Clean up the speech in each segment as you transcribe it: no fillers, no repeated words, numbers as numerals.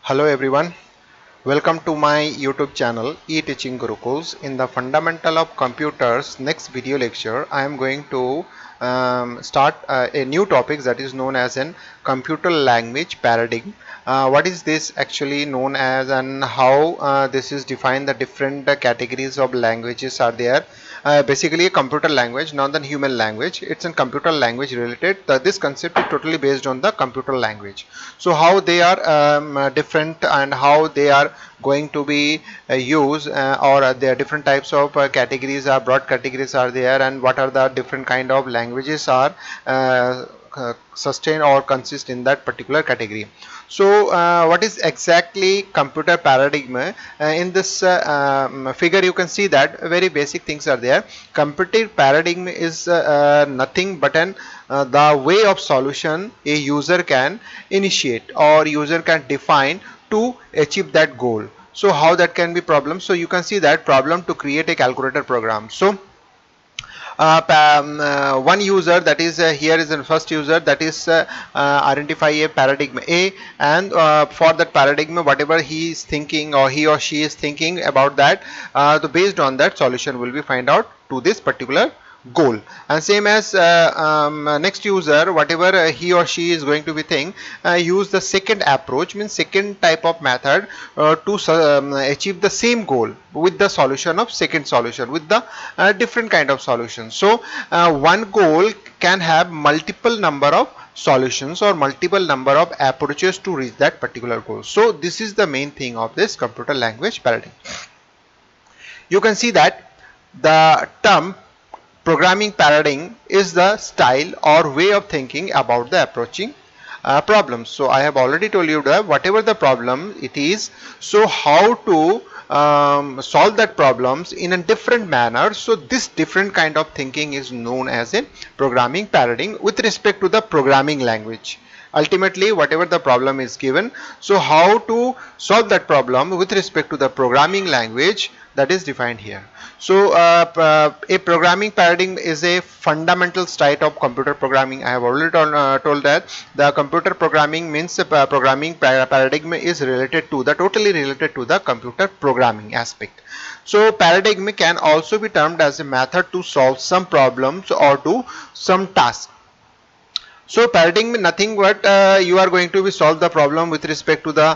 Hello everyone, welcome to my YouTube channel e-Teaching Gurukuls. In the Fundamental of Computers next video lecture, I am going to start a new topic that is known as an computer language paradigm. What is this actually known as, and how this is defined? The different categories of languages are there. Basically a computer language, not the human language. It's a computer language related. This concept is totally based on the computer language. So how they are different, and how they are going to be used, or there are different types of categories, are broad categories are there, and what are the different kind of languages are sustain or consist in that particular category. So what is exactly computer paradigm? In this figure you can see that very basic things are there. Computer paradigm is nothing but an the way of solution a user can initiate or user can define to achieve that goal. So how that can be problem? So you can see that problem to create a calculator program. So one user, that is here is the first user, that is identify a paradigm A, and for that paradigm whatever he is thinking or he or she is thinking about that, based on that solution will be find out to this particular goal. And same as next user, whatever he or she is going to be think, use the second approach, means second type of method to achieve the same goal with the solution of second solution with the different kind of solution. So one goal can have multiple number of solutions or multiple number of approaches to reach that particular goal. So this is the main thing of this computer language paradigm. You can see that the term programming paradigm is the style or way of thinking about the approaching problems. So I have already told you that whatever the problem it is, so how to solve that problems in a different manner. So this different kind of thinking is known as a programming paradigm with respect to the programming language. Ultimately whatever the problem is given, so how to solve that problem with respect to the programming language, that is defined here. So a programming paradigm is a fundamental state of computer programming. I have already told that the computer programming means programming paradigm is related to the totally related to the computer programming aspect. So paradigm can also be termed as a method to solve some problems or do some tasks. So paradigm nothing but you are going to be solve the problem with respect to the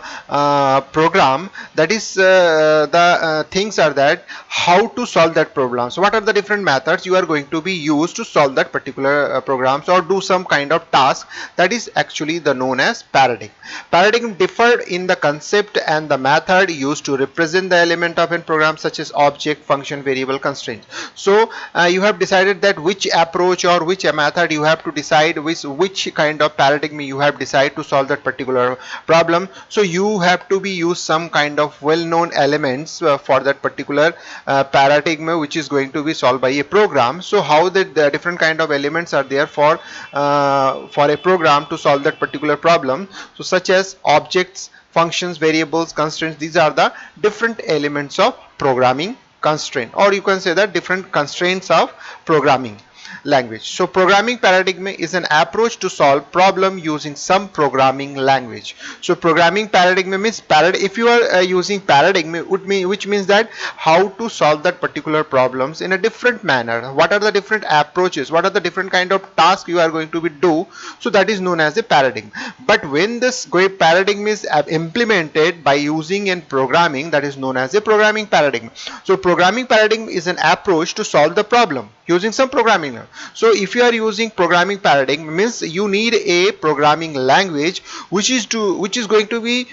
program. That is the things are that how to solve that problem. So what are the different methods you are going to be used to solve that particular programs or do some kind of task, that is actually the known as paradigm. Paradigm differ in the concept and the method used to represent the element of a program, such as object, function, variable, constraint. So you have decided that which approach or which method you have to decide which kind of paradigm you have decided to solve that particular problem. So you have to be use some kind of well-known elements for that particular paradigm which is going to be solved by a program. So how the different kind of elements are there for a program to solve that particular problem. So such as objects, functions, variables, constraints, these are the different elements of programming constraint, or you can say that different constraints of programming language. So programming paradigm is an approach to solve problem using some programming language. So programming paradigm means if you are using paradigm which means that how to solve that particular problems in a different manner, what are the different approaches, what are the different kind of tasks you are going to be do. So that is known as a paradigm. But when this paradigm is implemented by using in programming, that is known as a programming paradigm. So programming paradigm is an approach to solve the problem using some programming. So if you are using programming paradigm means you need a programming language which is going to be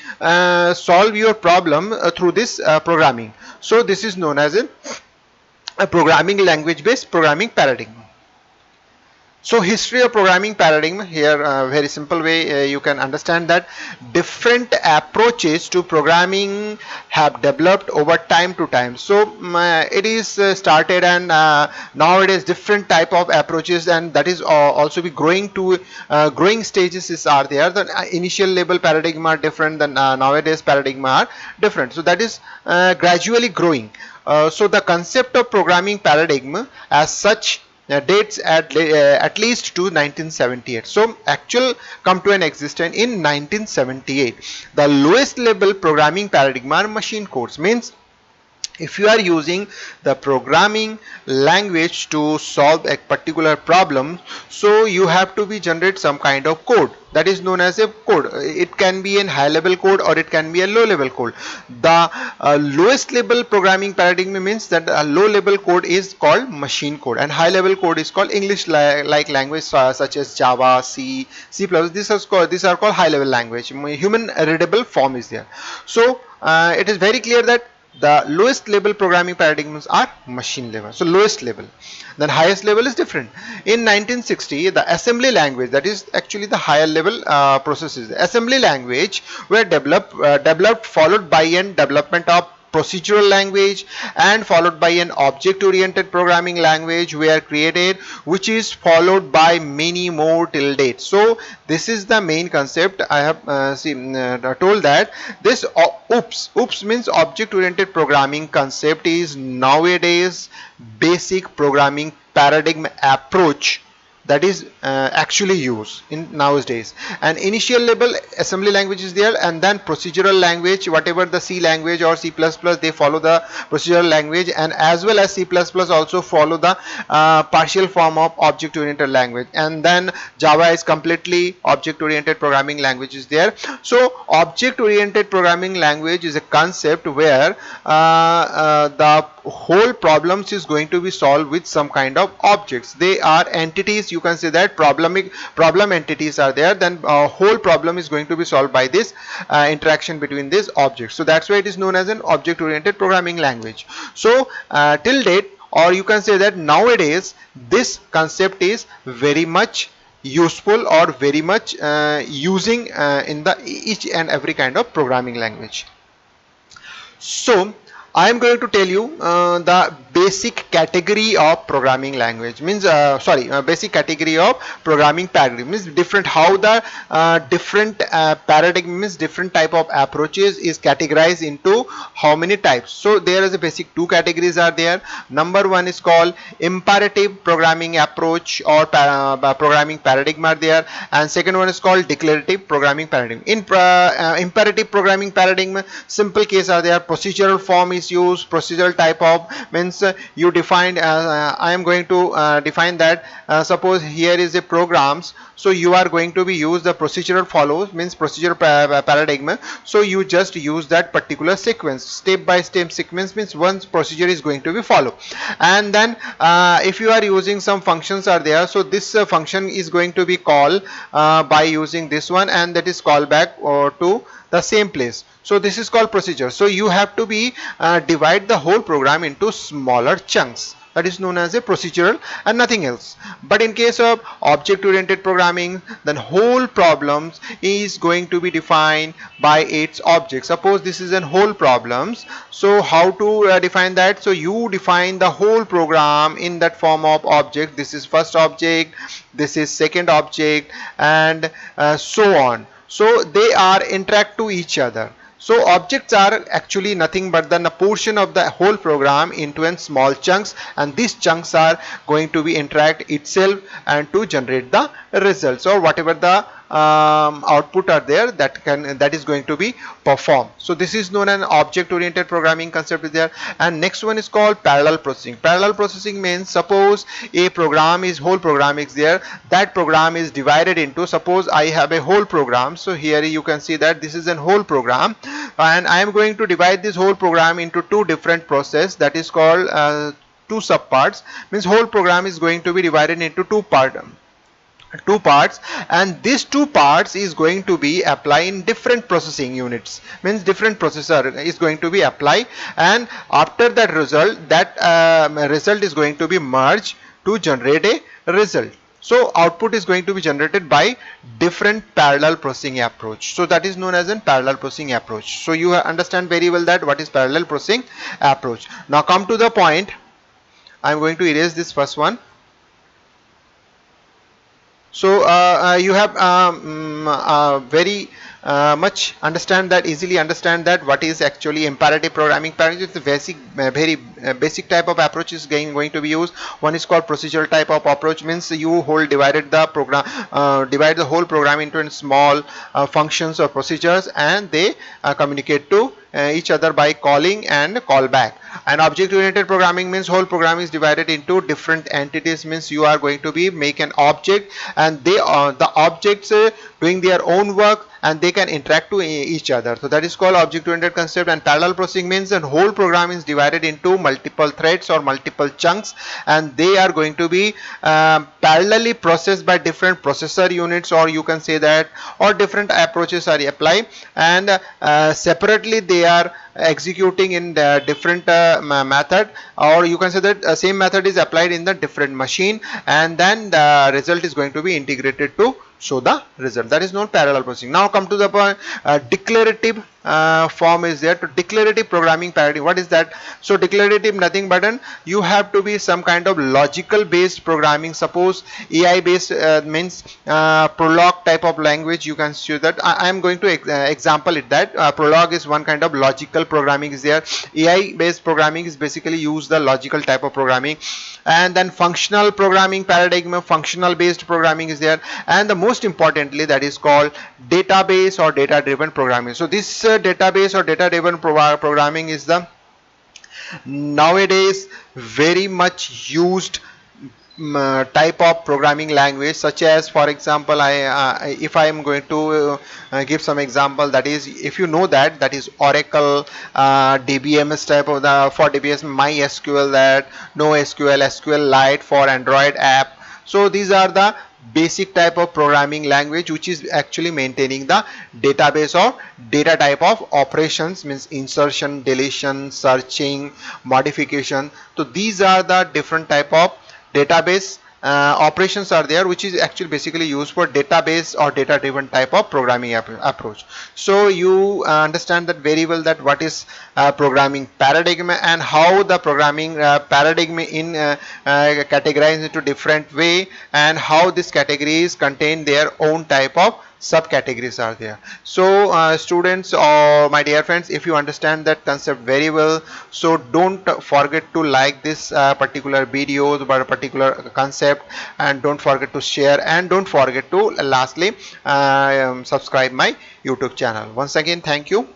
solve your problem through this programming. So this is known as a programming language based programming paradigm. So history of programming paradigm here, very simple way you can understand that different approaches to programming have developed over time to time. So it is started, and nowadays different type of approaches, and that is also be growing to growing stages are there. The initial level paradigm are different than nowadays paradigm are different. So that is gradually growing. So the concept of programming paradigm as such dates at least to 1978. So actual come to an existence in 1978. The lowest level programming paradigm are machine codes. Means if you are using the programming language to solve a particular problem, so you have to be generate some kind of code that is known as a code. It can be a high level code or it can be a low level code. The lowest level programming paradigm means that a low level code is called machine code and high level code is called English like language such as Java, C++. These are called high level language. Human readable form is there. So it is very clear that the lowest level programming paradigms are machine level. So lowest level. Then highest level is different. In 1960, the assembly language, that is actually the higher level processes. The assembly language were developed followed by an development of procedural language and followed by an object oriented programming language were created, which is followed by many more till date. So this is the main concept. I have told that this OOPS means object oriented programming concept is nowadays basic programming paradigm approach that is actually used in nowadays. And initial level assembly language is there, and then procedural language, whatever the C language or C++, they follow the procedural language, and as well as C++ also follow the partial form of object oriented language. And then Java is completely object oriented programming language is there. So object oriented programming language is a concept where the whole problems is going to be solved with some kind of objects. They are entities, you can say that problem entities are there, then whole problem is going to be solved by this interaction between these objects. So that's why it is known as an object oriented programming language. So till date, or you can say that nowadays, this concept is very much useful or very much using in the each and every kind of programming language. So I am going to tell you the basic category of programming language, means basic category of programming paradigm, means different, how the different paradigm means different type of approaches is categorized into how many types. So there is a basic two categories are there. Number one is called imperative programming approach or programming paradigm are there, and second one is called declarative programming paradigm. In imperative programming paradigm, simple case are there, procedural form is used, procedural type of means you define I am going to define that suppose here is a programs, so you are going to be use the procedural follows, means procedural paradigm. So you just use that particular sequence, step by step sequence, means one procedure is going to be followed. And then if you are using some functions are there, so this function is going to be called by using this one, and that is called back to the same place. So this is called procedure. So you have to be divide the whole program into smaller chunks. That is known as a procedural and nothing else. But in case of object oriented programming, then whole problems is going to be defined by its object. Suppose this is an whole problems. So how to define that? So you define the whole program in that form of object. This is first object, this is second object, and so on. So they are interact to each other. So objects are actually nothing but then a portion of the whole program into in small chunks, and these chunks are going to be interact itself and to generate the results or whatever the output are there that is going to be performed. So this is known as an object oriented programming concept is there. And next one is called parallel processing. Parallel processing means suppose a program is whole program is there, that program is divided into, suppose I have a whole program. So here you can see that this is a whole program, and I am going to divide this whole program into two different process, that is called two subparts, means whole program is going to be divided into two parts, and these two parts is going to be apply in different processing units, means different processor is going to be apply, and after that result, that result is going to be merged to generate a result. So output is going to be generated by different parallel processing approach. So that is known as a parallel processing approach. So you understand very well that what is parallel processing approach. Now come to the point. I am going to erase this first one. So you have very much easily understand that what is actually imperative programming paradigm. It's a very basic type of approach is going to be used. One is called procedural type of approach, means you whole divided the program, divide the whole program into small functions or procedures, and they communicate to each other by calling and callback. And object oriented programming means whole program is divided into different entities, means you are going to be make an object, and they are the objects doing their own work, and they can interact to each other. So that is called object oriented concept. And parallel processing means the whole program is divided into multiple threads or multiple chunks, and they are going to be parallelly processed by different processor units, or you can say that, or different approaches are applied, and separately they are executing in the different method, or you can say that same method is applied in the different machine, and then the result is going to be integrated to show the result. That is known parallel processing. Now come to the point, declarative form is there. To declarative programming paradigm, what is that? So declarative nothing but you have to be some kind of logical based programming. Suppose AI based means Prolog type of language, you can see that I am going to example it, that Prolog is one kind of logical programming is there. AI based programming is basically use the logical type of programming. And then functional programming paradigm, functional based programming is there. And the most importantly, that is called database or data driven programming. So this database or data driven programming is the nowadays very much used type of programming language, such as, for example, if I am going to give some example, that is, if you know that, that is Oracle, DBMS type of the, for DBMS MySQL, that NoSQL, SQLite for Android app. So these are the basic type of programming language which is actually maintaining the database or data type of operations, means insertion, deletion, searching, modification. So these are the different type of database operations are there, which is actually basically used for database or data driven type of programming approach. So you understand that very well, that what is programming paradigm, and how the programming paradigm in categorized into different way, and how these categories contain their own type of subcategories are there. So students or my dear friends, if you understand that concept very well, so don't forget to like this particular videos about a particular concept, and don't forget to share, and don't forget to lastly subscribe my YouTube channel. Once again, thank you.